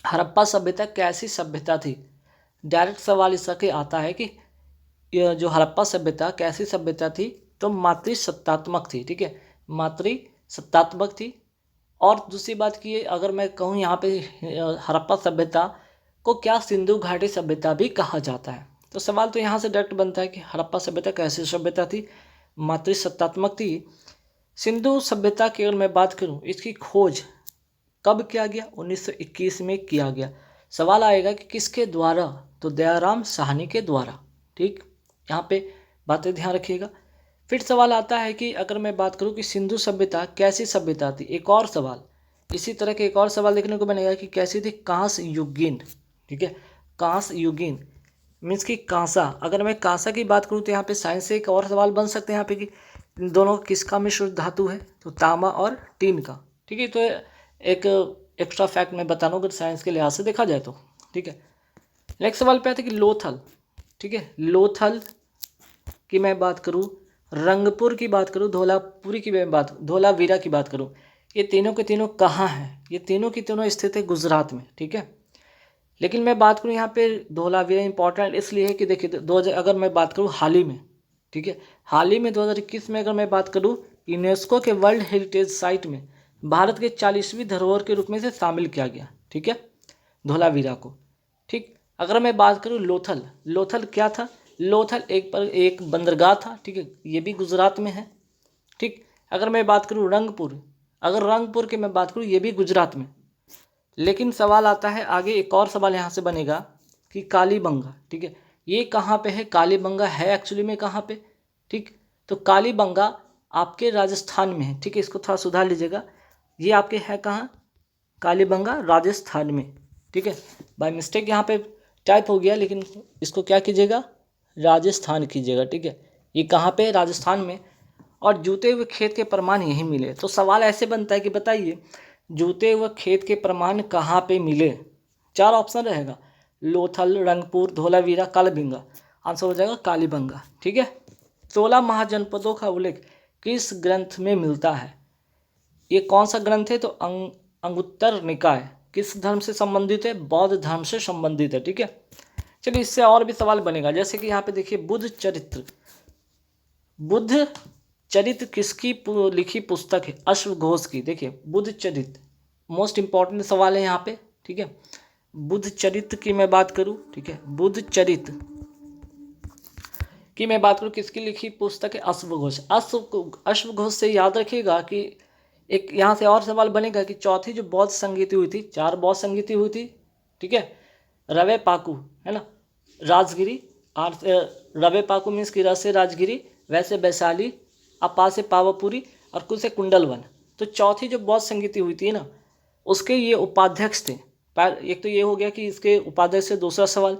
हड़प्पा सभ्यता कैसी सभ्यता थी। डायरेक्ट सवाल इसका के आता है कि यह जो हड़प्पा सभ्यता कैसी सभ्यता थी, तो मातृसत्तात्मक थी। ठीक है, मातृसत्तात्मक थी। और दूसरी बात की अगर मैं कहूँ यहाँ पे हड़प्पा सभ्यता को क्या सिंधु घाटी सभ्यता भी कहा जाता है। तो सवाल तो यहाँ से डायरेक्ट बनता है कि हड़प्पा सभ्यता कैसी सभ्यता थी, मातृसत्तात्मक थी। सिंधु सभ्यता की अगर मैं बात करूँ, इसकी खोज कब किया गया, 1921 में किया गया। सवाल आएगा कि किसके द्वारा, तो दयाराम साहनी के द्वारा। ठीक, यहाँ पे बातें ध्यान रखिएगा। फिर सवाल आता है कि अगर मैं बात करूँ कि सिंधु सभ्यता कैसी सभ्यता थी, एक और सवाल इसी तरह के एक और सवाल देखने को मिलेगा कि कैसी थी, कांस्य युगीन। ठीक है, कांस्य युगीन मीन्स कि कांसा। अगर मैं कांसा की बात करूँ तो यहाँ पे साइंस से एक और सवाल बन सकते हैं यहाँ पे कि इन दोनों किसका मिश्र धातु है, तो तांबा और टीन का। ठीक है, तो एक एक्स्ट्रा फैक्ट मैं बता रहा हूँ अगर साइंस के लिहाज से देखा जाए तो। ठीक है, नेक्स्ट सवाल पे आता है कि लोथल। ठीक है, लोथल की मैं बात करूँ, रंगपुर की बात करूँ, धौलापुरी की मैं बात, धौलावीरा की बात करूँ, ये तीनों के तीनों कहाँ हैं, ये तीनों की तीनों स्थित है गुजरात में। ठीक है, लेकिन मैं बात करूँ यहाँ पे धौलावीरा इंपॉर्टेंट इसलिए है कि देखिए अगर मैं बात करूँ हाल ही में, ठीक है, हाल ही में 2021 में अगर मैं बात करूँ, यूनेस्को के वर्ल्ड हेरिटेज साइट में भारत के 40वीं धरोहर के रूप में से शामिल किया गया। ठीक है, धौलावीरा को। ठीक, अगर मैं बात करूँ लोथल, लोथल क्या था, लोथल एक बंदरगाह था। ठीक है, ये भी गुजरात में है। ठीक, अगर मैं बात करूँ रंगपुर, अगर रंगपुर की मैं बात करूँ, ये भी गुजरात में। लेकिन सवाल आता है आगे, एक और सवाल यहाँ से बनेगा कि कालीबंगा। ठीक है, ये कहाँ पे है, कालीबंगा है एक्चुअली में कहाँ पे। ठीक, तो कालीबंगा आपके राजस्थान में है। ठीक है, इसको थोड़ा सुधार लीजिएगा, ये आपके है कहाँ, कालीबंगा राजस्थान में। ठीक है, बाय मिस्टेक यहाँ पे टाइप हो गया, लेकिन इसको क्या कीजिएगा, राजस्थान कीजिएगा। ठीक है, ये कहाँ पे, राजस्थान में। और जूते हुए खेत के प्रमाण यहीं मिले। तो सवाल ऐसे बनता है कि बताइए जूते हुए खेत के प्रमाण कहाँ पे मिले। 4 ऑप्शन रहेगा, लोथल, रंगपुर, धौलावीरा, कालीबंगा। आंसर हो जाएगा कालीबंगा। ठीक है, 16 महाजनपदों का उल्लेख किस ग्रंथ में मिलता है, ये कौन सा ग्रंथ है, तो अंगुत्तर निकाय। किस धर्म से संबंधित है, बौद्ध धर्म से संबंधित है। ठीक है, चलिए इससे और भी सवाल बनेगा, जैसे कि यहाँ पे देखिए बुद्ध चरित्र, बुद्ध चरित्र किसकी लिखी पुस्तक है, अश्वघोष की। देखिए बुद्ध चरित्र मोस्ट इंपॉर्टेंट सवाल है यहाँ पे। ठीक है, बुद्ध चरित्र की मैं बात करूँ, ठीक है, बुद्ध चरित्र की मैं बात करूँ, किसकी लिखी पुस्तक है, अश्वघोष। अश्वघोष से याद रखिएगा कि एक यहाँ से और सवाल बनेगा कि चौथी जो बौद्ध संगीति हुई थी, 4 बौद्ध संगीति हुई थी। ठीक है, रवे पाकू है ना, राजगिरी, रवे पाकू मीन्स कि रस से राजगिरी, वैसे वैशाली, अपा से पावापुरी और कुल से कुंडलवन। तो चौथी जो बौद्ध संगीति हुई थी ना, उसके ये उपाध्यक्ष थे। एक तो ये हो गया कि इसके उपाध्यक्ष से दूसरा सवाल,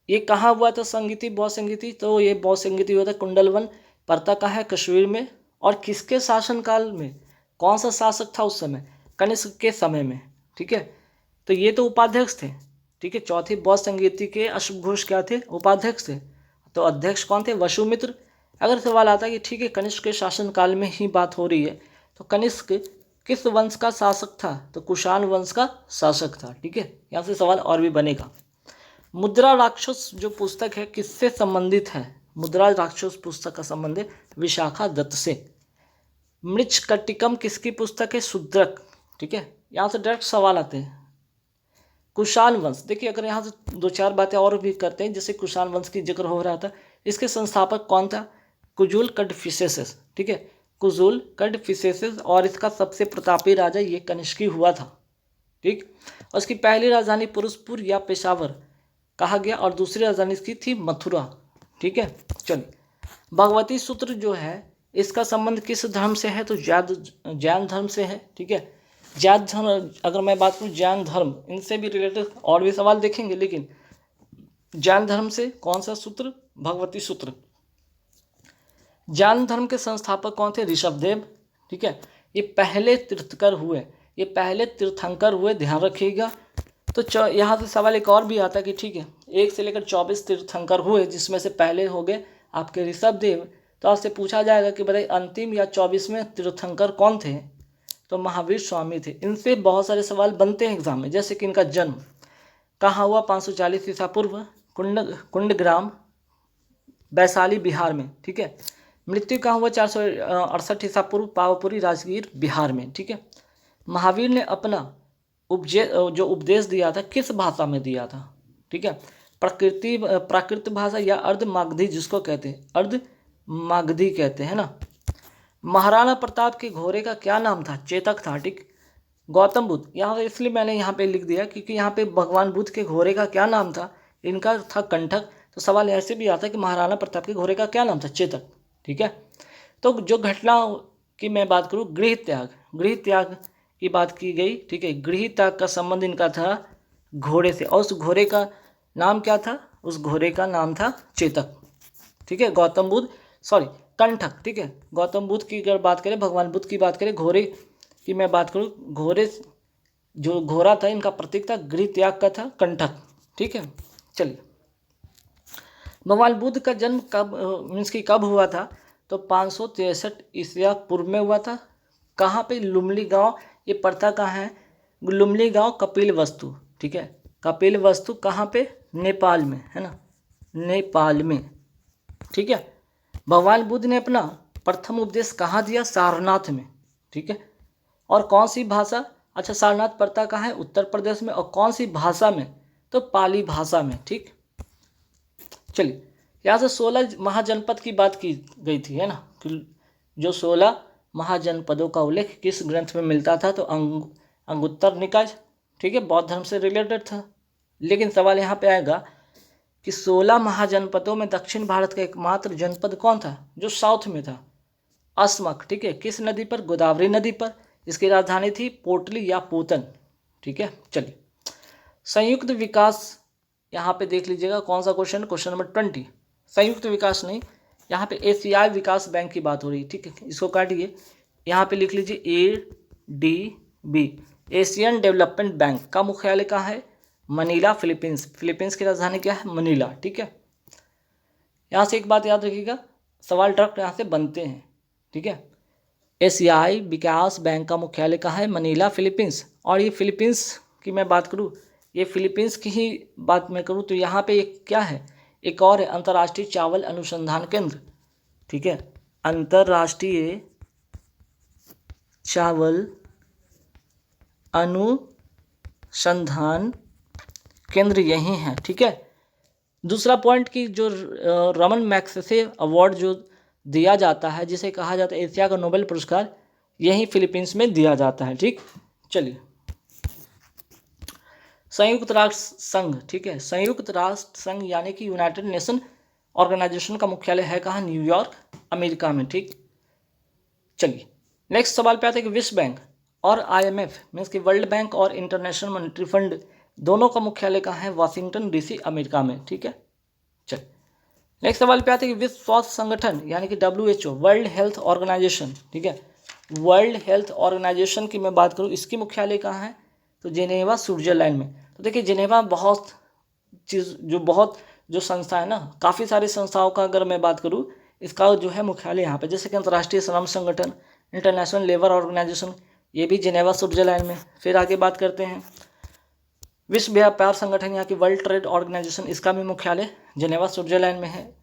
ये कहाँ हुआ था संगीति, बौद्ध संगीति, तो ये बौद्ध संगीति हुआ था कुंडलवन, पड़ता कहाँ है, कश्मीर में। और किसके शासनकाल में, कौन सा शासक था उस समय, कनिष्क के समय में। ठीक है, तो ये तो उपाध्यक्ष थे। ठीक है, चौथी बौद्ध संगीति के अश्वघोष क्या थे, उपाध्यक्ष थे। तो अध्यक्ष कौन थे, वसुमित्र। अगर सवाल आता है कि ठीक है कनिष्क के शासनकाल में ही बात हो रही है, तो कनिष्क किस वंश का शासक था, तो कुषाण वंश का शासक था। ठीक है, यहाँ से सवाल और भी बनेगा। मुद्रा राक्षस जो पुस्तक है किससे संबंधित है, मुद्रा राक्षस पुस्तक का संबंध है विशाखा दत्त से। मृच्छकटिकम किसकी पुस्तक है, शूद्रक। ठीक है, यहाँ से डायरेक्ट सवाल आते हैं। कुषाण वंश, देखिए अगर यहाँ से 2-4 बातें और भी करते हैं, जैसे कुषाण वंश की जिक्र हो रहा था, इसके संस्थापक कौन था, कुजुल कड़फिसेस। ठीक है, कुजुल कड़फिसेस, और इसका सबसे प्रतापी राजा ये कनिष्की हुआ था। ठीक, और इसकी पहली राजधानी पुरुषपुर या पेशावर कहा गया, और दूसरी राजधानी इसकी थी मथुरा। ठीक है, चलिए भगवती सूत्र जो है इसका संबंध किस धर्म से है, तो जैन धर्म से है। ठीक है, जैन धर्म, अगर मैं बात करूँ जैन धर्म, इनसे भी रिलेटेड और भी सवाल देखेंगे, लेकिन जैन धर्म से कौन सा सूत्र, भगवती सूत्र। जैन धर्म के संस्थापक कौन थे, ऋषभदेव। ठीक है, ये पहले तीर्थंकर हुए, ये पहले तीर्थंकर हुए, ध्यान रखिएगा। तो यहाँ से सवाल एक और भी आता है कि ठीक है 1 से लेकर 24 तीर्थंकर हुए, जिसमें से पहले हो गए आपके ऋषभदेव। तो आपसे पूछा जाएगा कि बताइए अंतिम या 24वें तीर्थंकर कौन थे, तो महावीर स्वामी थे। इनसे बहुत सारे सवाल बनते हैं एग्जाम में, जैसे कि इनका जन्म कहाँ हुआ, 540 ईसा पूर्व, कुंडग्राम वैशाली बिहार में, ठीक है। मृत्यु कहाँ हुआ, 468 ईसा पूर्व, पावापुरी राजगीर बिहार में, ठीक है। महावीर ने अपना जो उपदेश दिया था किस भाषा में दिया था, ठीक है। प्राकृत भाषा या अर्धमागधी जिसको कहते हैं, अर्धमागधी कहते हैं ना। महाराणा प्रताप के घोड़े का क्या नाम था, चेतक था, ठीक। गौतम बुद्ध, यहाँ पे इसलिए मैंने यहाँ पे लिख दिया क्योंकि यहाँ पे भगवान बुद्ध के घोड़े का क्या नाम था, इनका था कंठक। तो सवाल ऐसे भी आता है कि महाराणा प्रताप के घोड़े का क्या नाम था, चेतक, ठीक है। तो जो घटना की मैं बात करूँ, गृह त्याग की बात की गई, ठीक है। गृह त्याग का संबंध इनका था घोड़े से, और उस घोड़े का नाम क्या था, उस घोड़े का नाम था चेतक, ठीक है। कंठक, ठीक है। गौतम बुद्ध की अगर बात करें, भगवान बुद्ध की बात करें, घोड़े की मैं बात करूँ, घोड़े जो घोड़ा था इनका प्रतीक था, गृह त्याग का था कंठक, ठीक है। चलिए, भगवान बुद्ध का जन्म कब हुआ था, तो 563 ईसा पूर्व में हुआ था। कहाँ पे, लुमली गांव, ये पड़ता कहाँ है, लुमली गांव कपिल वस्तु, ठीक है। कपिल वस्तु कहाँ पे, नेपाल में, है ना, नेपाल में, ठीक है। भगवान बुद्ध ने अपना प्रथम उपदेश कहाँ दिया, सारनाथ में, ठीक है। और कौन सी भाषा, अच्छा सारनाथ पड़ता कहाँ है, उत्तर प्रदेश में, और कौन सी भाषा में, तो पाली भाषा में, ठीक। चलिए, यहाँ से 16 महाजनपद की बात की गई थी, है ना, कि जो 16 महाजनपदों का उल्लेख किस ग्रंथ में मिलता था, तो अंगुत्तर निकाय, ठीक है, बौद्ध धर्म से रिलेटेड था। लेकिन सवाल यहाँ पे आएगा कि 16 महाजनपदों में दक्षिण भारत का एकमात्र जनपद कौन था, जो साउथ में था, अस्मक, ठीक है। किस नदी पर, गोदावरी नदी पर। इसकी राजधानी थी पोटली या पूतन, ठीक है। चलिए, संयुक्त विकास, यहाँ पे देख लीजिएगा कौन सा क्वेश्चन, क्वेश्चन नंबर 20। संयुक्त विकास नहीं, यहाँ पे एशियाई विकास बैंक की बात हो रही है, ठीक है। इसको काटिए, यहाँ पे लिख लीजिए ADB, एशियन डेवलपमेंट बैंक का मुख्यालय कहाँ है, मनीला, फिलीपींस। फिलीपींस की राजधानी क्या है, मनीला, ठीक है। यहाँ से एक बात याद रखिएगा, सवाल डायरेक्ट यहाँ से बनते हैं, ठीक है। एशियाई विकास बैंक का मुख्यालय कहाँ है, मनीला, फिलीपींस। और ये फिलीपींस की मैं बात करूँ, ये फिलीपींस की ही बात मैं करूँ तो यहाँ पे एक क्या है, एक और है, अंतर्राष्ट्रीय चावल अनुसंधान केंद्र, ठीक है। अंतर्राष्ट्रीय चावल अनुसंधान केंद्र यही है, ठीक है। दूसरा पॉइंट कि जो रमन मैग्सेसे अवार्ड जो दिया जाता है, जिसे कहा जाता है एशिया का नोबेल पुरस्कार, यही फिलीपींस में दिया जाता है, ठीक। चलिए, संयुक्त राष्ट्र संघ, ठीक है। संयुक्त राष्ट्र संघ यानी कि यूनाइटेड नेशन ऑर्गेनाइजेशन का मुख्यालय है कहाँ, न्यूयॉर्क, अमेरिका में, ठीक। चलिए, नेक्स्ट सवाल पे आते हैं कि विश्व बैंक और IMF मीन्स कि वर्ल्ड बैंक और इंटरनेशनल मॉनेटरी फंड दोनों का मुख्यालय कहाँ है, वाशिंगटन DC, अमेरिका में, ठीक है। चलिए, नेक्स्ट सवाल पे आते हैं कि विश्व स्वास्थ्य संगठन यानी कि WHO, वर्ल्ड हेल्थ ऑर्गेनाइजेशन, ठीक है। वर्ल्ड हेल्थ ऑर्गेनाइजेशन की मैं बात करूँ, इसकी मुख्यालय कहाँ है, तो जेनेवा, स्विट्जरलैंड में। तो देखिए, जेनेवा बहुत जो संस्था है ना, काफ़ी सारी संस्थाओं का अगर मैं बात करूँ, इसका जो है मुख्यालय यहाँ पे, जैसे कि अंतर्राष्ट्रीय श्रम संगठन, इंटरनेशनल लेबर ऑर्गेनाइजेशन, ये भी जेनेवा, स्विट्जरलैंड में। फिर आगे बात करते हैं विश्व व्यापार संगठन यहाँ की वर्ल्ड ट्रेड ऑर्गेनाइजेशन, इसका भी मुख्यालय जेनेवा, स्विट्जरलैंड में है,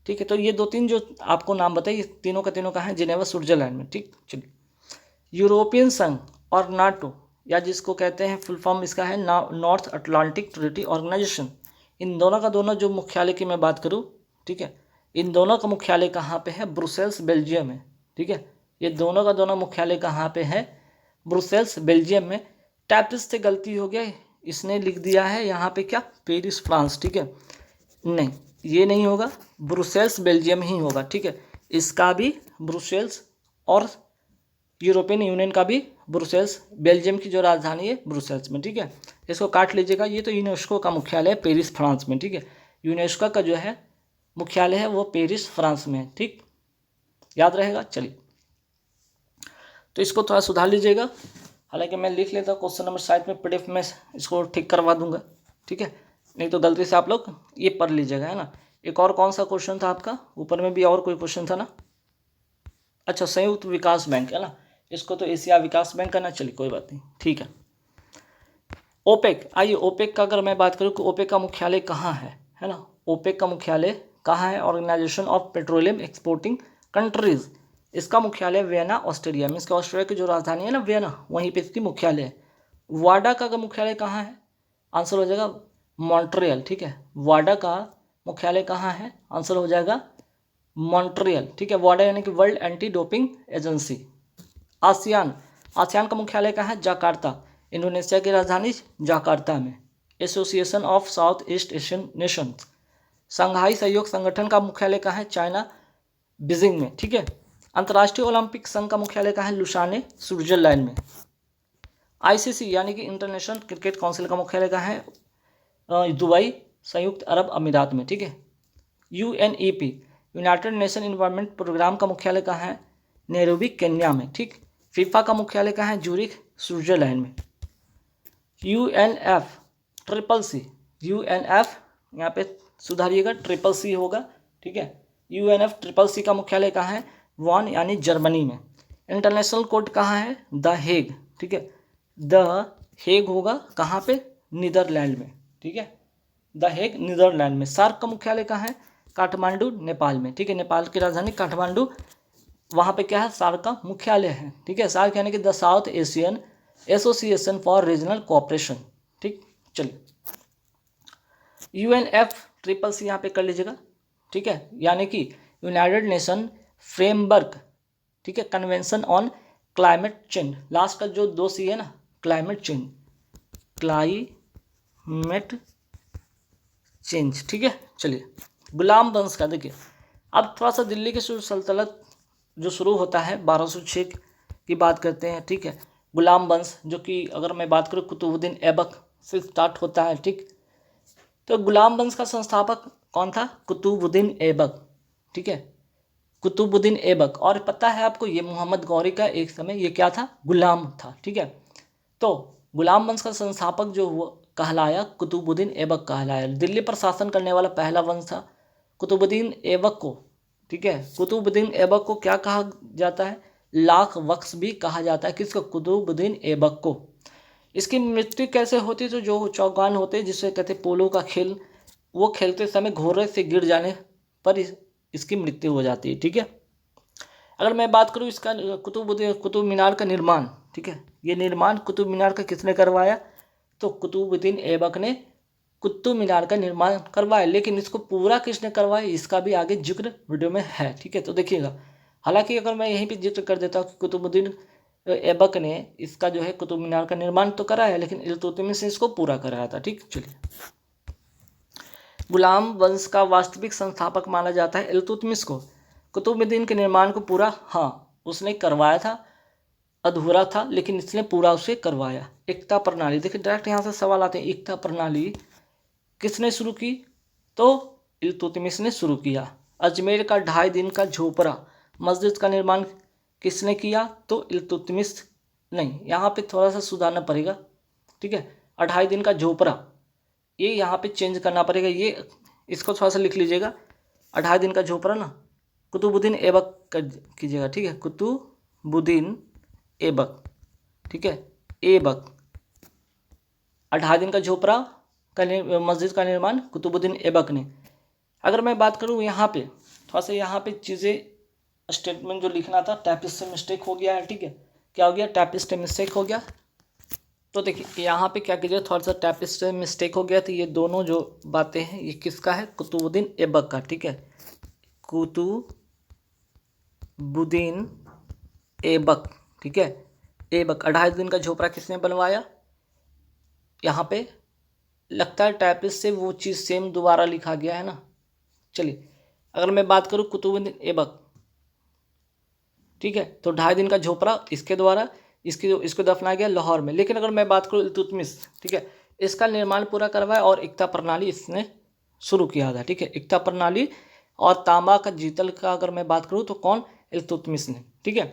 ठीक है। तो ये 2-3 जो आपको नाम बताइए, तीनों का तीनों कहाँ है, जेनेवा, स्विट्जरलैंड में, ठीक। चलिए, यूरोपियन संघ और नाटो, या जिसको कहते हैं फुल फॉर्म इसका है नॉर्थ अटलांटिक ट्रीटी ऑर्गेनाइजेशन, इन दोनों का दोनों जो मुख्यालय की मैं बात करूँ, ठीक है, इन दोनों का मुख्यालय कहाँ पे है, ब्रुसेल्स, बेल्जियम में, ठीक है। ये दोनों का दोनों मुख्यालय कहाँ पे है, ब्रुसेल्स, बेल्जियम में। टाइपिस्ट से गलती हो गया, इसने लिख दिया है यहाँ पे क्या, पेरिस, फ्रांस, ठीक है। नहीं, ये नहीं होगा, ब्रुसेल्स, बेल्जियम ही होगा, ठीक है। इसका भी ब्रुसेल्स और यूरोपियन यूनियन का भी ब्रुसेल्स, बेल्जियम की जो राजधानी है ब्रुसेल्स में, ठीक है। इसको काट लीजिएगा, ये तो यूनेस्को का मुख्यालय है पेरिस, फ्रांस में, ठीक है। यूनेस्को का जो है मुख्यालय है वो पेरिस, फ्रांस में है, ठीक, याद रहेगा। चलिए, तो इसको थोड़ा सुधार लीजिएगा, हालांकि मैं लिख लेता हूँ क्वेश्चन नंबर शायद में PDF में इसको ठीक करवा दूंगा, ठीक है। नहीं तो गलती से आप लोग ये पढ़ लीजिएगा, है ना। एक और कौन सा क्वेश्चन था आपका, ऊपर में भी और कोई क्वेश्चन था ना, अच्छा संयुक्त विकास बैंक, है ना। इसको तो एशिया विकास बैंक करना, चलिए कोई बात नहीं, ठीक है। ओपेक, आइए ओपेक का अगर मैं बात करूँ कि ओपेक का मुख्यालय कहाँ है ना। ओपेक का मुख्यालय कहाँ है? Organisation of petroleum exporting countries. इसका मुख्यालय वियना ऑस्ट्रेलिया में, इसका ऑस्ट्रेलिया की जो राजधानी है ना वियना, वहीं पे इसकी मुख्यालय है। वाडा का अगर मुख्यालय कहाँ है? आंसर हो जाएगा मॉन्ट्रियल, ठीक है। वाडा का मुख्यालय कहाँ है? आंसर हो जाएगा मॉन्ट्रियल, ठीक है। वाडा यानी कि world anti doping agency. ASEAN, ASEAN का मुख्यालय कहाँ है? जाकार्ता, इंडोनेशिया की राजधानी जाकार्ता में। Association of south east Asian nations, Shanghai सहयोग संगठन का मुख्यालय कहाँ है? चाइना बीजिंग में, ठीक है। अंतर्राष्ट्रीय ओलंपिक संघ का मुख्यालय कहाँ है? लुसाने स्विट्जरलैंड में। आईसीसी यानी कि इंटरनेशनल क्रिकेट काउंसिल का मुख्यालय कहाँ है? दुबई संयुक्त अरब अमीरात में, ठीक है। UNEP United Nation environment programme का मुख्यालय कहाँ है? नैरोबी केन्या में, ठीक। फीफा का मुख्यालय कहाँ है? जूरिख स्विट्जरलैंड में। यूएनएफ ट्रिपल सी, यूएनएफ यहाँ पे सुधारिएगा ट्रिपल सी होगा, ठीक है। यूएनएफ ट्रिपल सी का मुख्यालय कहाँ है? वॉन यानी जर्मनी में। इंटरनेशनल कोर्ट कहाँ है? द हेग, ठीक है। द हेग होगा कहाँ पे? नीदरलैंड में, ठीक है। द हेग नीदरलैंड में। सार्क का मुख्यालय कहाँ है? काठमांडू नेपाल में, ठीक है। नेपाल की राजधानी काठमांडू, वहाँ पे क्या है? सार्क का मुख्यालय है, ठीक है। सार्क यानी कि the south Asian association for regional cooperation, ठीक। चलिए यूएनएफ ट्रिपल सी यहाँ पे कर लीजिएगा, ठीक है। यानी कि यूनाइटेड नेशन फ्रेमवर्क, ठीक है, convention on climate change. Last का जो 2 सी है ना, क्लाइमेट चेंज, क्लाइमेट चेंज, ठीक है। चलिए गुलाम वंश का देखिए, अब थोड़ा सा दिल्ली की सल्तनत जो शुरू होता है 1206 की बात करते हैं, ठीक है। गुलाम वंश जो कि अगर मैं बात करूँ कुतुबुद्दीन ऐबक से स्टार्ट होता है, ठीक। तो गुलाम वंश का संस्थापक कौन था? कुतुबुद्दीन ऐबक, ठीक है। कुतुबुद्दीन ऐबक। और पता है आपको ये मोहम्मद गौरी का एक समय ये क्या था? गुलाम था, ठीक है। तो गुलाम वंश का संस्थापक जो वो कहलाया कुतुबुद्दीन ऐबक कहलाया। दिल्ली पर शासन करने वाला पहला वंश था कुतुबुद्दीन ऐबक को, ठीक है। कुतुबुद्दीन ऐबक को क्या कहा जाता है? लाख वक्स भी कहा जाता है। किसको? कुतुबुद्दीन ऐबक को। इसकी मृत्यु कैसे होती? तो जो चौगान होते हैं जिसे कहते हैं पोलो का खेल, वो खेलते समय घोड़े से गिर जाने पर इसकी मृत्यु हो जाती है, ठीक है। अगर मैं बात करूँ इसका कुतुब मीनार का निर्माण, ठीक है, ये निर्माण कुतुब मीनार का किसने करवाया? तो कुतुबुद्दीन ऐबक ने कुतुब मीनार का निर्माण करवाया। लेकिन इसको पूरा किसने करवाया, इसका भी आगे जिक्र वीडियो में है, ठीक है, तो देखिएगा। हालांकि अगर मैं यहीं पे जिक्र कर देता हूँ कि कुतुबुद्दीन ऐबक ने इसका जो है कुतुब मीनार का निर्माण तो कराया, लेकिन इल्तुतमिश ने इसको पूरा कराया था, ठीक। चलिए गुलाम वंश का वास्तविक संस्थापक माना जाता है इल्तुतमिश को। कुतुबुद्दीन के निर्माण को पूरा, हाँ, उसने करवाया था, अधूरा था लेकिन इसने पूरा उसे करवाया। एकता प्रणाली, देखिए डायरेक्ट यहाँ से सवाल आते हैं, एकता प्रणाली किसने शुरू की? तो इल्तुतमिश ने शुरू किया। अजमेर का 2.5 दिन का झोपड़ा मस्जिद का निर्माण किसने किया? तो इल्तुतमिश नहीं, यहाँ पे थोड़ा सा सुधारना पड़ेगा, ठीक है। 2.5 दिन का झोपड़ा, ये यहाँ पे चेंज करना पड़ेगा, ये इसको थोड़ा सा लिख लीजिएगा। 2.5 दिन का झोपड़ा ना कुतुबुद्दीन ऐबक कीजिएगा, ठीक है। कुतुबुद्दीन ऐबक, ठीक है, ऐबक। 2.5 दिन का झोपड़ा का मस्जिद का निर्माण कुतुबुद्दीन ऐबक ने। अगर मैं बात करूँ यहाँ पे थोड़ा सा, यहाँ पे चीज़ें स्टेटमेंट जो लिखना था टाइपिस्ट से मिस्टेक हो गया है, ठीक है। क्या हो गया? टाइपिस्ट से मिस्टेक हो गया। तो देखिए यहाँ पे क्या कीजिए, थोड़ा सा टाइपिस्ट से मिस्टेक हो गया, तो ये दोनों जो बातें हैं ये किसका है? कुतुबुद्दीन ऐबक का, ठीक है। कुतुबुद्दीन ऐबक, ठीक है, ऐबक। 2.5 दिन का झोपड़ा किसने बनवाया? यहाँ पे लगता है टाइपिस्ट से वो चीज़ सेम दोबारा लिखा गया है ना। चलिए अगर मैं बात करूँ कुतुबुद्दीन ऐबक, ठीक है, तो 2.5 दिन का झोपड़ा इसके द्वारा इसको दफनाया गया लाहौर में। लेकिन अगर मैं बात करूँ इल्तुतमिश, ठीक है, इसका निर्माण पूरा करवाया और एकता प्रणाली इसने शुरू किया था, ठीक है। एकता प्रणाली और तांबा का जीतल का अगर मैं बात करूँ तो कौन? इल्तुतमिश ने, ठीक है।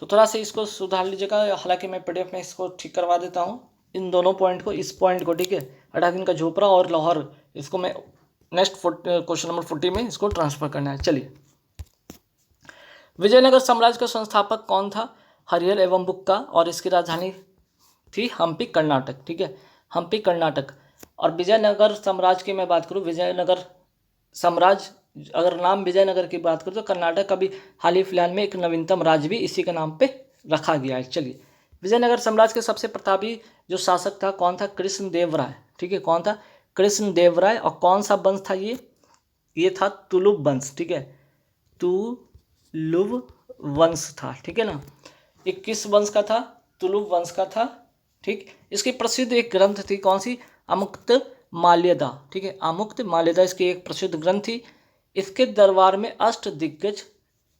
तो थोड़ा सा इसको सुधार लीजिएगा, हालांकि मैं PDF में इसको ठीक करवा देता हूँ, इन दोनों पॉइंट को, इस पॉइंट को, ठीक है। 2.5 दिन का झोपड़ा और लाहौर, इसको मैं नेक्स्ट क्वेश्चन नंबर 40 में इसको ट्रांसफर करना है। चलिए विजयनगर साम्राज्य का संस्थापक कौन था? हरिहर एवं बुक्का, और इसकी राजधानी थी हम्पी कर्नाटक। ठीक है, हम्पी कर्नाटक। और विजयनगर साम्राज्य की मैं बात करूँ, विजयनगर साम्राज्य, अगर नाम विजयनगर की बात करूँ तो कर्नाटक का भी हाल ही फिलहाल में एक नवीनतम राज्य भी इसी के नाम पे रखा गया है। चलिए, विजयनगर साम्राज्य के सबसे प्रतापी जो शासक था कौन था? कृष्णदेवराय। ठीक है, कौन था? कृष्णदेवराय। और कौन सा वंश था ये था तुलुव वंश। ठीक है, तुलुव वंश था। ठीक है ना, ये किस वंश का था? तुलुव वंश का था। ठीक, इसकी प्रसिद्ध एक ग्रंथ थी, कौन सी? अमुक्त माल्यदा। ठीक है, अमुक्त माल्यदा इसकी एक प्रसिद्ध ग्रंथ थी। इसके दरबार में अष्ट दिग्गज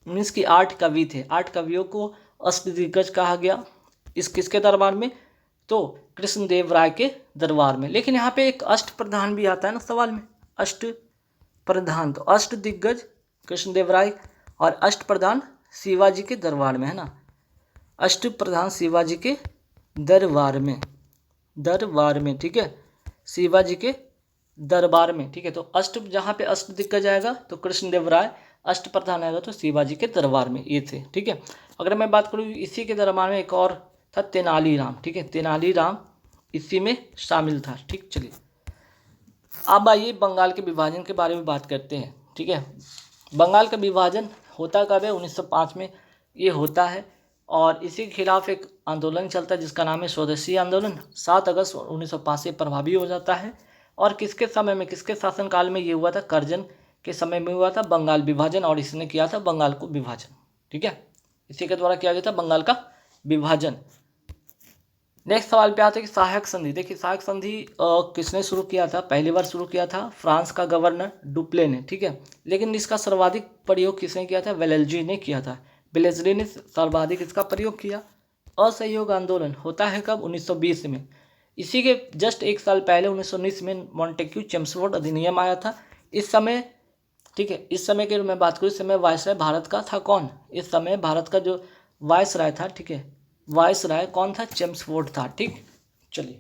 मीन्स की 8 कवि थे, 8 कवियों को अष्ट दिग्गज कहा गया। इस किसके दरबार में? तो कृष्णदेव राय के दरबार में। लेकिन यहाँ पे एक अष्ट प्रधान भी आता है ना सवाल में, अष्ट प्रधान। तो अष्ट दिग्गज कृष्णदेव राय और अष्ट प्रधान शिवाजी के दरबार में, है ना, अष्ट प्रधान शिवाजी के दरबार में। ठीक है, शिवाजी के दरबार में। ठीक है, तो अष्ट, जहाँ पे अष्ट दिग्गज आएगा तो कृष्णदेव राय, अष्ट प्रधान आएगा तो शिवाजी के दरबार में, ये थे। ठीक है, अगर मैं बात करूँ इसी के दरबार में एक और था तेनालीराम। ठीक है, तेनालीराम इसी में शामिल था। ठीक, चलिए अब आइए बंगाल के विभाजन के बारे में बात करते हैं। ठीक है, बंगाल का विभाजन होता कब है? 1905 में ये होता है, और इसी के खिलाफ एक आंदोलन चलता है जिसका नाम है स्वदेशी आंदोलन। 7 अगस्त 1905 से प्रभावी हो जाता है। और किसके समय में, किसके शासनकाल में ये हुआ था? कर्जन के समय में हुआ था बंगाल विभाजन, और इसने किया था बंगाल को विभाजन। ठीक है, इसी के द्वारा किया गया था बंगाल का विभाजन। नेक्स्ट सवाल पे आते हैं कि सहायक संधि। देखिए, सहायक संधि किसने शुरू किया था? पहली बार शुरू किया था फ्रांस का गवर्नर डुप्ले ने। ठीक है, लेकिन इसका सर्वाधिक प्रयोग किसने किया था? वेलेस्ली ने किया था। वेलेस्ली ने सर्वाधिक इसका प्रयोग किया। असहयोग आंदोलन होता है कब? 1920 में। इसी के जस्ट एक साल पहले 1919 में मॉन्टेक्यू चेम्सफोर्ड अधिनियम आया था। इस समय, ठीक है, इस समय की मैं बात करूँ, इस समय वायसराय भारत का था कौन? इस समय भारत का जो वायसराय था, ठीक है, वायसराय कौन था? चेम्सफोर्ड था। ठीक, चलिए,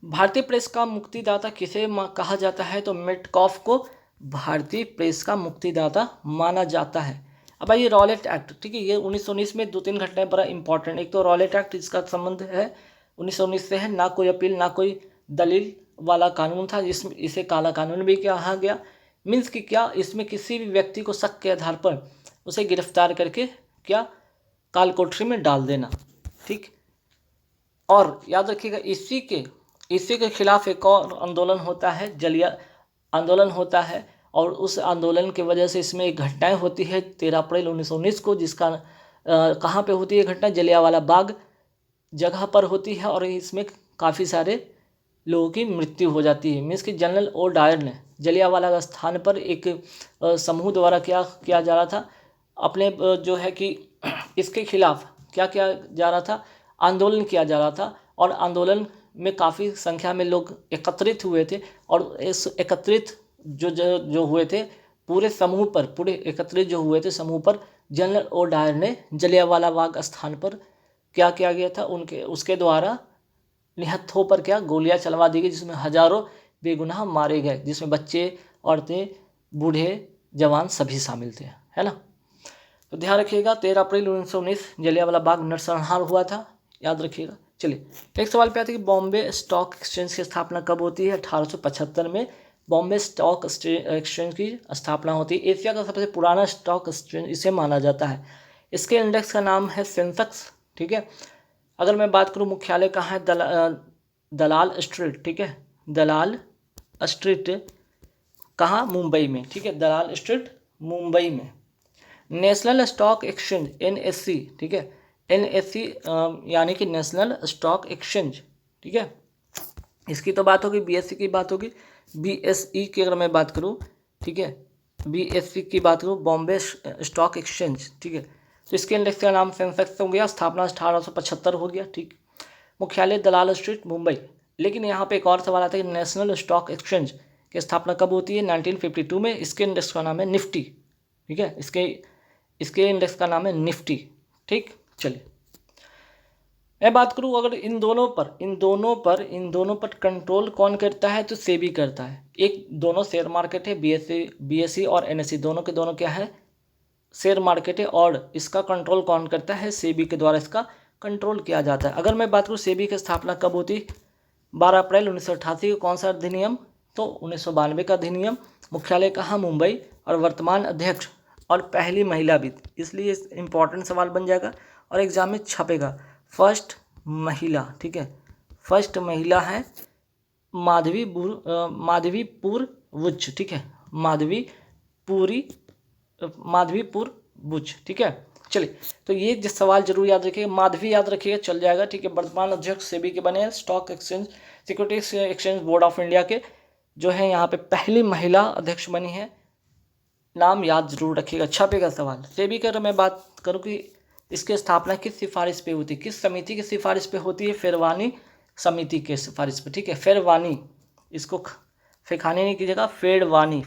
भारतीय प्रेस का मुक्तिदाता किसे कहा जाता है? तो मेटकॉफ को भारतीय प्रेस का मुक्तिदाता माना जाता है। अब आइए रॉलेट एक्ट। ठीक है, ये 1919 में 2-3 घटनाएं बड़ा इंपॉर्टेंट। एक तो रॉलेट एक्ट, इसका संबंध है 1919 से है, ना कोई अपील ना कोई दलील वाला कानून था, जिसमें इसे काला कानून भी कहा गया। मीन्स कि क्या, इसमें किसी भी व्यक्ति को शक के आधार पर उसे गिरफ्तार करके क्या काल कोठरी में डाल देना। ठीक, और याद रखिएगा इसी के खिलाफ एक और आंदोलन होता है, जलिया आंदोलन होता है, और उस आंदोलन की वजह से इसमें एक घटनाएं होती है 13 अप्रैल 1919 को, जिसका कहाँ पे होती है घटना? जलियांवाला बाग जगह पर होती है, और इसमें काफ़ी सारे लोगों की मृत्यु हो जाती है। मीन्स कि जनरल ओ डायर ने जलियांवाला स्थान पर एक समूह द्वारा क्या किया जा रहा था? अपने जो है कि इसके खिलाफ क्या किया जा रहा था? आंदोलन किया जा रहा था, और आंदोलन में काफ़ी संख्या में लोग एकत्रित हुए थे, और इस एकत्रित जो हुए थे पूरे समूह पर, पूरे एकत्रित जो हुए थे समूह पर जनरल ओ डायर ने जलियांवाला बाग स्थान पर क्या किया गया था? उसके द्वारा निहत्थों पर क्या गोलियां चलवा दी गई, जिसमें हजारों बेगुनाह मारे गए, जिसमें बच्चे, औरतें, बूढ़े, जवान सभी शामिल थे, है ना। तो ध्यान रखिएगा 13 अप्रैल 1919 जलियांवाला बाग नरसंहार हुआ था, याद रखिएगा। चलिए नेक्स्ट सवाल पे आते हैं कि बॉम्बे स्टॉक एक्सचेंज की स्थापना कब होती है? 1875 में बॉम्बे स्टॉक एक्सचेंज की स्थापना होती है। एशिया का सबसे पुराना स्टॉक एक्सचेंज इसे माना जाता है। इसके इंडेक्स का नाम है सेंसेक्स। ठीक है, अगर मैं बात करूँ मुख्यालय कहाँ है? दलाल स्ट्रीट। ठीक है, दलाल स्ट्रीट कहाँ? मुंबई में। ठीक है, दलाल स्ट्रीट मुंबई में। नेशनल स्टॉक एक्सचेंज NSE, ठीक है, NSE यानी कि नेशनल स्टॉक एक्सचेंज। ठीक है, इसकी तो बात होगी, BSE की बात होगी। BSE की अगर मैं बात करूँ, ठीक है, BSE की बात करूँ, बॉम्बे स्टॉक एक्सचेंज। ठीक है, तो इसके इंडेक्स का नाम सेंसेक्स हो गया, स्थापना 1875 हो गया। ठीक, मुख्यालय दलाल स्ट्रीट मुंबई। लेकिन यहाँ पे एक और सवाल आता है कि नेशनल स्टॉक एक्सचेंज की स्थापना कब होती है? 1952 में। इसके इंडेक्स का नाम है निफ्टी। ठीक है, इसके इंडेक्स का नाम है निफ्टी। ठीक, चलिए मैं बात करूँ अगर इन दोनों पर कंट्रोल कौन करता है? तो सेबी करता है। एक दोनों शेयर मार्केट है, BSE और NSE, दोनों के दोनों क्या है? शेयर मार्केट है और इसका कंट्रोल कौन करता है? सेबी के द्वारा इसका कंट्रोल किया जाता है। अगर मैं बात करूँ सेबी की स्थापना कब होती? 12 अप्रैल 1988 को। कौन सा अधिनियम? तो 1992 का अधिनियम। मुख्यालय कहाँ? मुंबई। और वर्तमान अध्यक्ष और पहली महिला भी, इसलिए इंपॉर्टेंट सवाल बन जाएगा और एग्जाम में छपेगा। फर्स्ट महिला, ठीक है, फर्स्ट महिला है माधवीपुर बुच, ठीक है, माधवीपुर बुच, ठीक है। चलिए, तो ये जो सवाल जरूर याद रखिएगा, माधवी याद रखिएगा, चल जाएगा, ठीक है। वर्तमान अध्यक्ष सेबी के बने हैं, stock exchange securities exchange board of India के जो है यहाँ पे पहली महिला अध्यक्ष बनी है। नाम याद जरूर रखिएगा, छपेगा सवाल। सेबी की अगर मैं बात करूँ कि इसकी स्थापना किस सिफारिश पे होती है, किस समिति की सिफारिश पे होती है? फेरवानी समिति के सिफारिश पे, ठीक है। फेरवानी, इसको फेखाने नहीं कीजिएगा, फेरवानी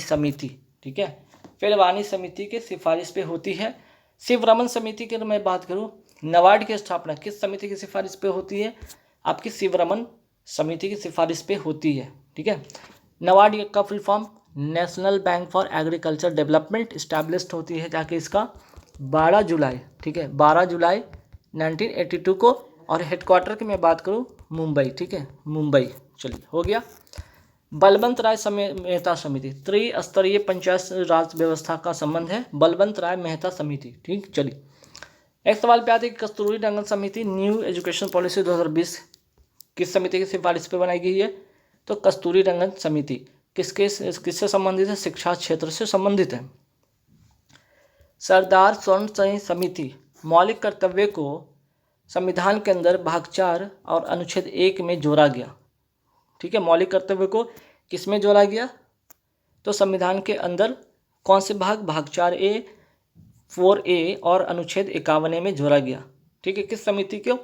समिति, ठीक है, फेरवानी समिति के सिफारिश पे होती है। शिवरमन समिति की अगर मैं बात करूँ, नबार्ड की स्थापना किस समिति की सिफारिश पे होती है? आपकी शिवरमन समिति की सिफारिश पे होती है, ठीक है। नबार्ड का full form national bank for agriculture development established होती है जाके इसका 12 जुलाई, ठीक है, 12 जुलाई 1982 को। और हेडक्वार्टर की मैं बात करूँ मुंबई, ठीक है, मुंबई। चलिए, हो गया। बलवंत राय मेहता समिति, त्रिस्तरीय पंचायत राज व्यवस्था का संबंध है बलवंत राय मेहता समिति, ठीक। चलिए, एक सवाल पे आते हैं, कस्तूरी रंगन समिति न्यू एजुकेशन पॉलिसी 2020 किस समिति की सिफारिश पे बनाई गई है? तो कस्तूरी रंगन समिति किससे संबंधित है? शिक्षा क्षेत्र से संबंधित है। सरदार स्वर्ण सिंह समिति मौलिक कर्तव्य को संविधान के अंदर भाग 4 और अनुच्छेद 1 में जोड़ा गया, ठीक है। मौलिक कर्तव्य को किस में जोड़ा गया? तो संविधान के अंदर कौन से भाग? भाग 4A, 4A और अनुच्छेद 51 में जोड़ा गया, ठीक है। किस समिति को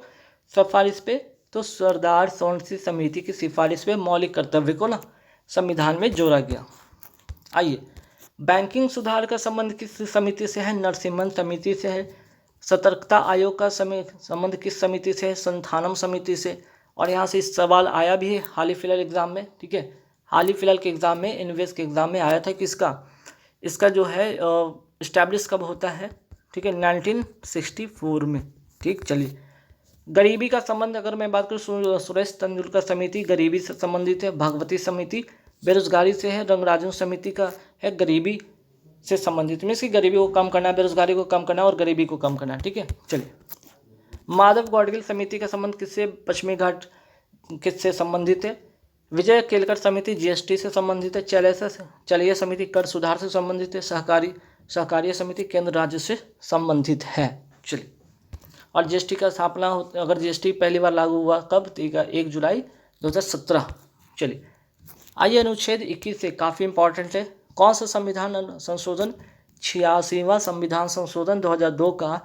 सिफारिश पे? तो सरदार स्वर्ण सिंह समिति की सिफारिश पे मौलिक कर्तव्य को ना संविधान में जोड़ा गया। आइए, बैंकिंग सुधार का संबंध किस समिति से है? नरसिम्हन समिति से है। सतर्कता आयोग का संबंध किस समिति से है? संथानम समिति से। और यहाँ से इस सवाल आया भी है हाल ही फिलहाल एग्जाम में, ठीक है, हाल ही फिलहाल के एग्जाम में, इन्वेस्ट के एग्जाम में आया था कि इसका जो है इस्टेब्लिश कब होता है, ठीक है, 1964 में, ठीक। चलिए, गरीबी का संबंध अगर मैं बात करूँ, सुरेश तेंदुलकर समिति गरीबी से संबंधित है। भगवती समिति बेरोजगारी से है। रंगराजन समिति का है गरीबी से संबंधित, मीन्स की गरीबी को कम करना, बेरोजगारी को कम करना और गरीबी को कम करना, ठीक है। चलिए, माधव गाडगिल समिति का संबंध किससे? पश्चिमी घाट किससे संबंधित है? विजय केलकर समिति जीएसटी से संबंधित है। चलिए समिति कर सुधार से संबंधित है। सहकारिय समिति केंद्र राज्य से संबंधित है। चलिए, और जीएसटी का स्थापना अगर जीएसटी पहली बार लागू हुआ कब? 1 जुलाई 2017। चलिए, आइए अनुच्छेद 21 से काफ़ी इंपॉर्टेंट है। कौन सा संविधान संशोधन? 86वां संविधान संशोधन 2002 का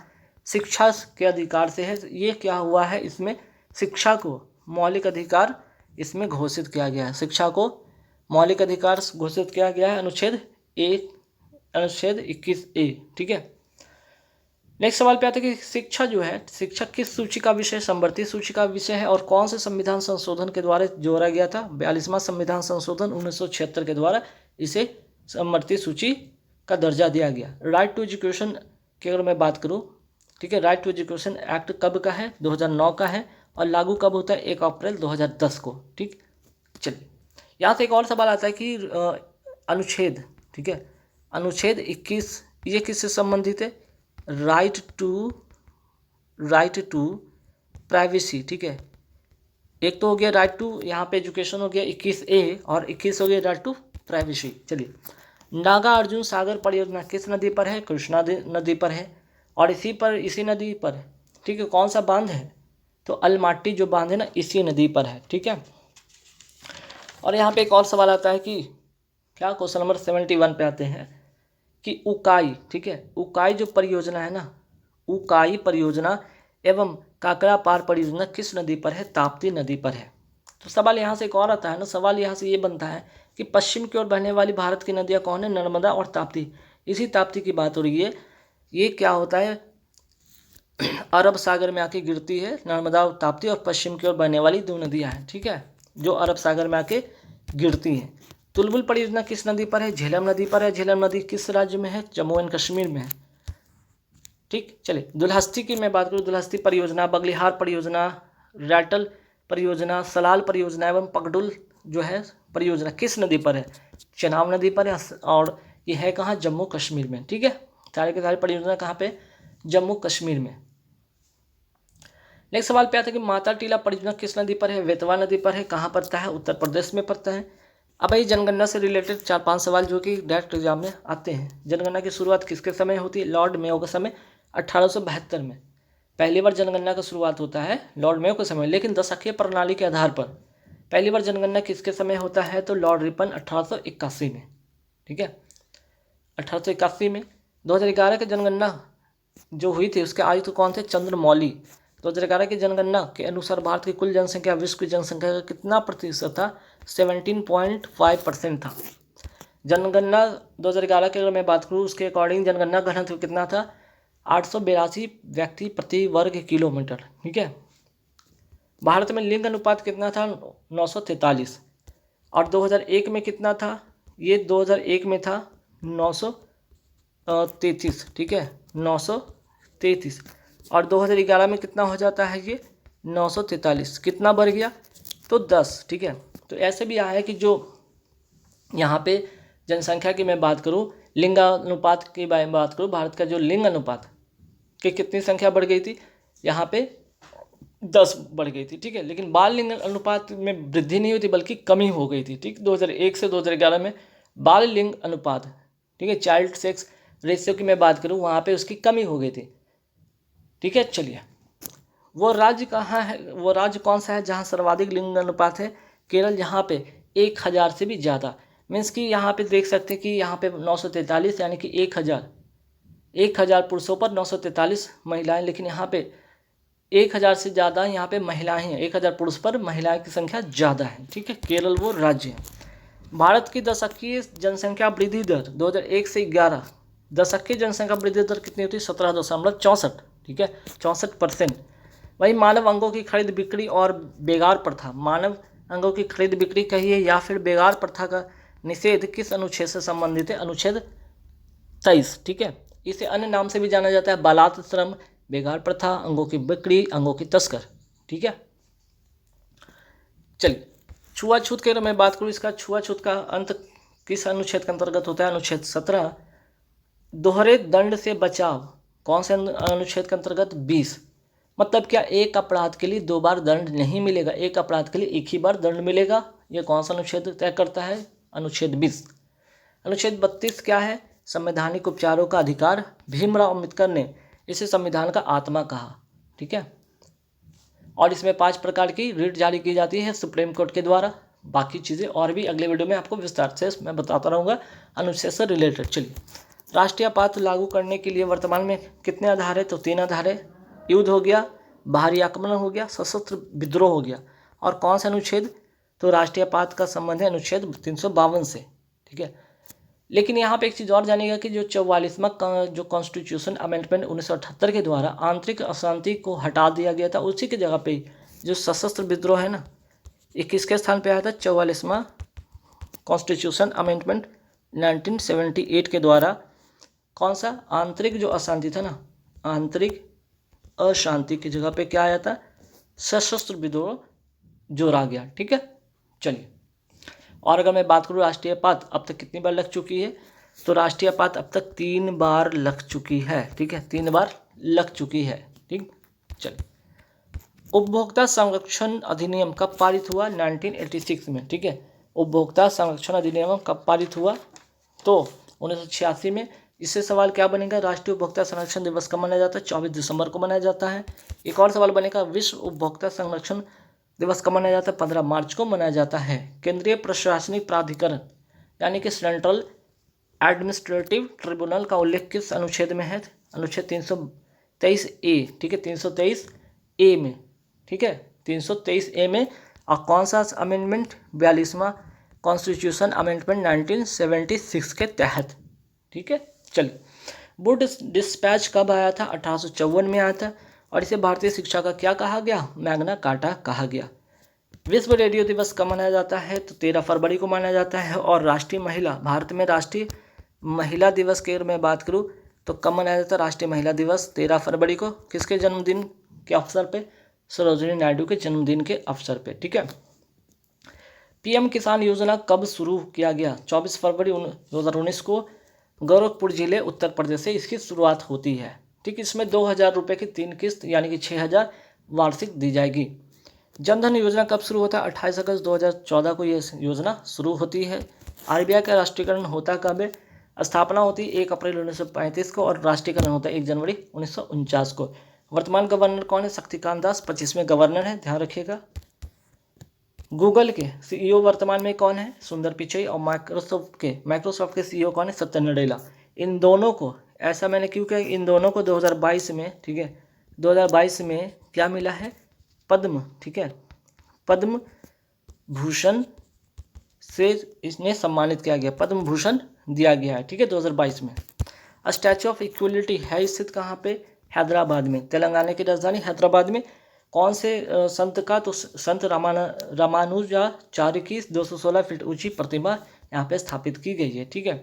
शिक्षा के अधिकार से है। ये क्या हुआ है? इसमें शिक्षा को मौलिक अधिकार इसमें घोषित किया गया है। शिक्षा को मौलिक अधिकार घोषित किया गया है अनुच्छेद 21A, ठीक है। नेक्स्ट सवाल पे आते हैं कि शिक्षा जो है, शिक्षा किस सूची का विषय? समवर्ती सूची का विषय है। और कौन से संविधान संशोधन के द्वारा जोड़ा गया था? 42वां संविधान संशोधन 1976 के द्वारा इसे समवर्ती सूची का दर्जा दिया गया। राइट टू एजुकेशन की अगर मैं बात करूँ, ठीक है, राइट टू एजुकेशन एक्ट कब का है? 2009 का है। और लागू कब होता है? 1 अप्रैल 2010 को, ठीक। चलिए, यहाँ से एक और सवाल आता है कि अनुच्छेद, ठीक है, अनुच्छेद 21 ये किससे संबंधित है? राइट टू प्राइवेसी, ठीक है। एक तो हो गया राइट टू, यहाँ पे एजुकेशन हो गया 21A और 21 हो गया राइट टू प्राइवेसी। चलिए, नागार्जुन सागर परियोजना किस नदी पर है? कृष्णा नदी पर है। और इसी नदी पर, ठीक है, कौन सा बांध है? तो अलमाटी जो बांध है ना, इसी नदी पर है, ठीक है। और यहाँ पे एक और सवाल आता है कि क्या, क्वेश्चन नंबर 71 पे आते हैं कि उकाई, ठीक है, उकाई जो परियोजना है ना, उकाई परियोजना एवं काकड़ा पार परियोजना किस नदी पर है? ताप्ती नदी पर है। तो सवाल यहाँ से एक और आता है ना, सवाल यहाँ से ये बनता है कि पश्चिम की ओर बहने वाली भारत की नदियाँ कौन है? नर्मदा और ताप्ती। इसी ताप्ती की बात हो रही है। ये क्या होता है? अरब सागर में आके गिरती है नर्मदा और ताप्ती, और पश्चिम की ओर बहने वाली 2 नदियाँ हैं, ठीक है, जो अरब सागर में आके गिरती हैं। तुलबुल परियोजना किस नदी पर है? झेलम नदी पर है। झेलम नदी किस राज्य में है? जम्मू एंड कश्मीर में है। ठीक, चलिए दुल्हस्ती की मैं बात करूँ, दुल्हस्ती परियोजना, बगलिहार परियोजना, रैटल परियोजना, सलाल परियोजना एवं पगडुल जो है परियोजना किस नदी पर है? चेनाब नदी पर है। और ये है कहाँ? जम्मू कश्मीर में। ठीक है, सारे के सारे परियोजना कहाँ पे? जम्मू कश्मीर में। नेक्स्ट सवाल पे आता है कि माता टीला परियोजना किस नदी पर है? वेतवा नदी पर है। कहाँ पड़ता है? उत्तर प्रदेश में पड़ता है। अब ये जनगणना से रिलेटेड 4-5 सवाल जो कि डायरेक्ट एग्जाम में आते हैं। जनगणना की शुरुआत किसके समय होती है? लॉर्ड मेयो के समय 1872 में पहली बार जनगणना का शुरुआत होता है लॉर्ड मेयो के समय। लेकिन दशकीय प्रणाली के आधार पर पहली बार जनगणना किसके समय होता है? तो लॉर्ड रिपन 1881 में। ठीक है, 1881 में। 2011 की जनगणना जो हुई थी उसके आयुक्त कौन थे? चंद्रमौली। 2011 की जनगणना के अनुसार भारत की कुल जनसंख्या विश्व की जनसंख्या का कितना प्रतिशत था? 17.5% था। जनगणना 2011 की अगर मैं बात करूँ उसके अकॉर्डिंग जनगणना घनत्व कितना था? 882 व्यक्ति प्रति वर्ग किलोमीटर। ठीक है, भारत में लिंग अनुपात कितना था? 943। और 2001 में कितना था? ये 2001 में था 933। ठीक है, 933। और 2011 में कितना हो जाता है? ये 943। कितना बढ़ गया? तो 10। ठीक है, तो ऐसे भी आया है कि जो यहाँ पे जनसंख्या की मैं बात करूँ, लिंगानुपात की बात करूँ, भारत का जो लिंग अनुपात कि कितनी संख्या बढ़ गई थी? यहाँ पे 10 बढ़ गई थी। ठीक है, लेकिन बाल लिंग अनुपात में वृद्धि नहीं हुई थी बल्कि कमी हो गई थी। ठीक, 2001 से 2011 में बाल लिंग अनुपात, ठीक है, चाइल्ड सेक्स रेशियो की मैं बात करूँ वहाँ पे उसकी कमी हो गई थी। ठीक है, चलिए वो राज्य कहाँ है? वो राज्य कौन सा है जहाँ सर्वाधिक लिंग अनुपात है? केरल, जहाँ पे 1000 से भी ज़्यादा। मीन्स कि यहाँ पे देख सकते हैं कि यहाँ पे 943 यानी कि 1000 पुरुषों पर 943 महिलाएं, लेकिन यहाँ पे 1000 से ज़्यादा यहाँ पे महिलाएं हैं। 1000 पुरुष पर महिलाएं की संख्या ज़्यादा है। ठीक है, केरल वो राज्य है। भारत की दशकीय जनसंख्या वृद्धि दर 2001 से 11, दशकीय जनसंख्या वृद्धि दर कितनी होती है? 17.64। ठीक है, 64%। वही मानव अंगों की खरीद बिक्री और बेगार प्रथा, मानव अंगों की खरीद बिक्री कहिए या फिर बेगार प्रथा का निषेध किस अनुच्छेद से संबंधित है? अनुच्छेद 23। ठीक है, इसे अन्य नाम से भी जाना जाता है बालात श्रम, बेगार प्रथा, अंगों की बिक्री, अंगों की तस्कर। ठीक है, चलिए छुआछूत की अगर मैं बात करूँ, इसका छुआछूत का अंत किस अनुच्छेद के अंतर्गत होता है? अनुच्छेद 17। दोहरे दंड से बचाव कौन से अनुच्छेद के अंतर्गत? 20। मतलब क्या? एक अपराध के लिए 2 बार दंड नहीं मिलेगा, एक अपराध के लिए एक ही बार दंड मिलेगा। ये कौन सा अनुच्छेद तय करता है? अनुच्छेद 20। अनुच्छेद 32 क्या है? संवैधानिक उपचारों का अधिकार। भीमराव अम्बेडकर ने इसे संविधान का आत्मा कहा। ठीक है, और इसमें 5 प्रकार की रिट जारी की जाती है सुप्रीम कोर्ट के द्वारा। बाकी चीज़ें और भी अगले वीडियो में आपको विस्तार से मैं बताता रहूँगा अनुच्छेद से रिलेटेड। चलिए, राष्ट्रीय आपात लागू करने के लिए वर्तमान में कितने आधार है? तो 3 आधार है। युद्ध हो गया, बाहरी आक्रमण हो गया, सशस्त्र विद्रोह हो गया। और कौन सा अनुच्छेद? तो राष्ट्रीय आपात का संबंध है अनुच्छेद 352 से। ठीक है, लेकिन यहाँ पे एक चीज़ और जानिएगा कि जो 44वां जो कॉन्स्टिट्यूशन अमेंडमेंट 1978 के द्वारा आंतरिक अशांति को हटा दिया गया था, उसी की जगह पे जो सशस्त्र विद्रोह है ना, ये किसके स्थान पे आया था? 44वां कॉन्स्टिट्यूशन अमेंडमेंट 1978 के द्वारा कौन सा आंतरिक जो अशांति था ना, आंतरिक अशांति की जगह पे क्या आया था? सशस्त्र विद्रोह जोड़ा गया। ठीक है, चलिए, और अगर मैं बात करूँ राष्ट्रीय आपात अब तक कितनी बार लग चुकी है? तो राष्ट्रीय आपात अब तक 3 बार लग चुकी है। ठीक है, 3 बार लग चुकी है। ठीक, चलिए, उपभोक्ता संरक्षण अधिनियम कब पारित हुआ? 1986 में। ठीक है, उपभोक्ता संरक्षण अधिनियम कब पारित हुआ? तो 1986 में। इससे सवाल क्या बनेगा? राष्ट्रीय उपभोक्ता संरक्षण दिवस कब मनाया जाता है? 24 दिसंबर को मनाया जाता है। एक और सवाल बनेगा, विश्व उपभोक्ता संरक्षण दिवस कब मनाया जाता है? 15 मार्च को मनाया जाता है। केंद्रीय प्रशासनिक प्राधिकरण यानी कि सेंट्रल एडमिनिस्ट्रेटिव ट्रिब्यूनल का उल्लेख किस अनुच्छेद में है? अनुच्छेद 323A। ठीक है, 323A में। ठीक है, 323A में। और कौन सा अमेंडमेंट? 42वां कॉन्स्टिट्यूशन अमेंडमेंट 1976 के तहत। ठीक है, चलिए, वुड डिस्पैच कब आया था? 1854 में आया था। और इसे भारतीय शिक्षा का क्या कहा गया? मैग्ना कार्टा कहा गया। विश्व रेडियो दिवस कब मनाया जाता है? तो 13 फरवरी को मनाया जाता है। और राष्ट्रीय महिला, भारत में राष्ट्रीय महिला दिवस की अगर मैं बात करूँ तो कब मनाया जाता है? राष्ट्रीय महिला दिवस 13 फरवरी को। किसके जन्मदिन के अवसर पे? सरोजिनी नायडू के जन्मदिन के अवसर पे, ठीक है। पीएम किसान योजना कब शुरू किया गया? 24 फरवरी 2019 को गोरखपुर जिले उत्तर प्रदेश से इसकी शुरुआत होती है, ठीक। इसमें 2000 रुपये की 3 किस्त यानी कि 6000 वार्षिक दी जाएगी। जनधन योजना कब शुरू होता है? 28 अगस्त 2014 को ये योजना शुरू होती है। आरबीआई का राष्ट्रीयकरण होता कब है? स्थापना होती है 1 अप्रैल 1935 को और राष्ट्रीयकरण होता है 1 जनवरी 1949 को। वर्तमान गवर्नर कौन है? शक्तिकांत दास 25वें गवर्नर हैं, ध्यान रखिएगा। गूगल के सीईओ वर्तमान में कौन है? सुंदर पिचई। और माइक्रोसॉफ्ट के सीईओ कौन है? सत्य नडेला। इन दोनों को, ऐसा मैंने क्यों किया, इन दोनों को 2022 में, ठीक है, 2022 में क्या मिला है? पद्म, ठीक है, पद्म भूषण से इसने सम्मानित किया गया, पद्म भूषण दिया गया है, ठीक है, 2022 में। स्टैच्यू ऑफ इक्वलिटी है स्थित कहाँ पे? हैदराबाद में। तेलंगाना की राजधानी हैदराबाद में। कौन से संत का? तो संत रामानुजाचार्य की 216 फीट ऊंची प्रतिमा यहाँ पे स्थापित की गई है, ठीक है।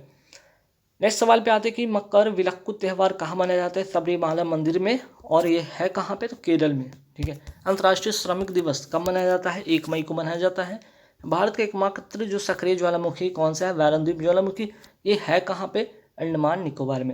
नेक्स्ट सवाल पे आते हैं कि मकर विलक्कु त्यौहार कहाँ मनाया जाता है? सबरीमाला मंदिर में। और ये है कहाँ पे? तो केरल में, ठीक है। अंतर्राष्ट्रीय श्रमिक दिवस कब मनाया जाता है? 1 मई को मनाया जाता है। भारत का एकमात्र जो सक्रिय ज्वालामुखी कौन सा है? वैरनद्वीप ज्वालामुखी। ये है कहाँ पे? अंडमान निकोबार में।